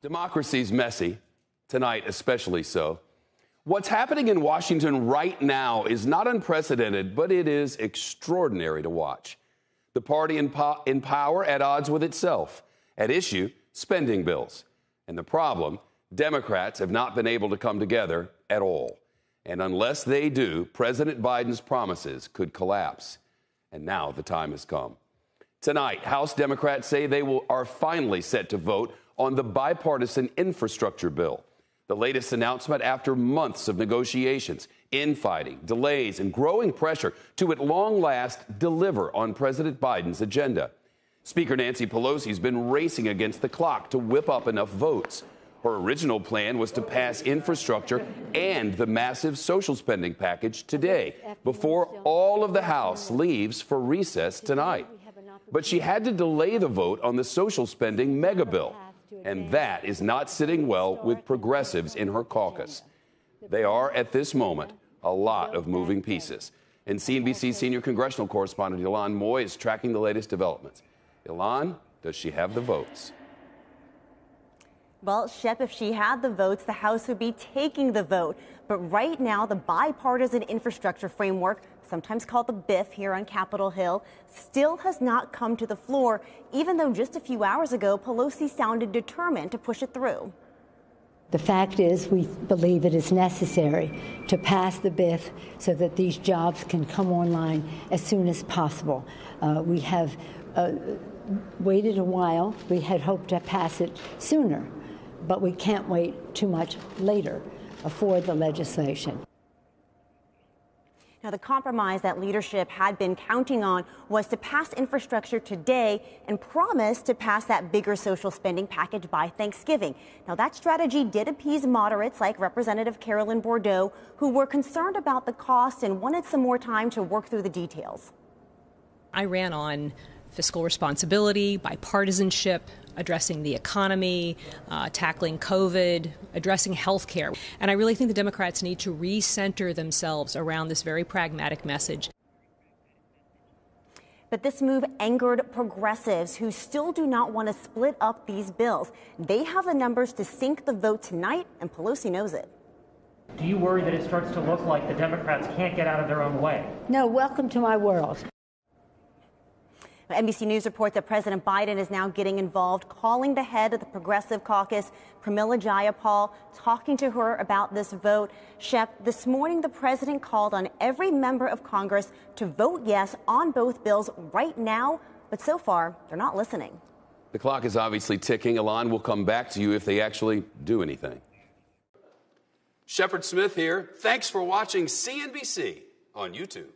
Democracy's messy, tonight especially so. What's happening in Washington right now is not unprecedented, but it is extraordinary to watch. The party in power at odds with itself. At issue, spending bills. And the problem, Democrats have not been able to come together at all. And unless they do, President Biden's promises could collapse. And now the time has come. Tonight, House Democrats say they are finally set to vote on the bipartisan infrastructure bill. The latest announcement after months of negotiations, infighting, delays, and growing pressure to at long last deliver on President Biden's agenda. Speaker Nancy Pelosi has been racing against the clock to whip up enough votes. Her original plan was to pass infrastructure and the massive social spending package today, before all of the House leaves for recess tonight. But she had to delay the vote on the social spending mega bill. And that is not sitting well with progressives in her caucus. They are, at this moment, a lot of moving pieces. And CNBC senior congressional correspondent Ylan Moy is tracking the latest developments. Ylan, does she have the votes? Well, Shep, if she had the votes, the House would be taking the vote. But right now, the bipartisan infrastructure framework, sometimes called the BIF here on Capitol Hill, still has not come to the floor, even though just a few hours ago, Pelosi sounded determined to push it through. The fact is, we believe it is necessary to pass the BIF so that these jobs can come online as soon as possible. We have waited a while. We had hoped to pass it sooner, but we can't wait too much later for the legislation. Now, the compromise that leadership had been counting on was to pass infrastructure today and promise to pass that bigger social spending package by Thanksgiving. Now, that strategy did appease moderates like Representative Carolyn Bourdeaux, who were concerned about the cost and wanted some more time to work through the details. I ran on fiscal responsibility, bipartisanship, addressing the economy, tackling COVID, addressing health care. And I really think the Democrats need to recenter themselves around this very pragmatic message. But this move angered progressives who still do not want to split up these bills. They have the numbers to sink the vote tonight, and Pelosi knows it. Do you worry that it starts to look like the Democrats can't get out of their own way? No, welcome to my world. NBC News reports that President Biden is now getting involved, calling the head of the Progressive Caucus, Pramila Jayapal, talking to her about this vote. Shep, this morning the president called on every member of Congress to vote yes on both bills right now, but so far they're not listening. The clock is obviously ticking. Alon will come back to you if they actually do anything. Shepard Smith here. Thanks for watching CNBC on YouTube.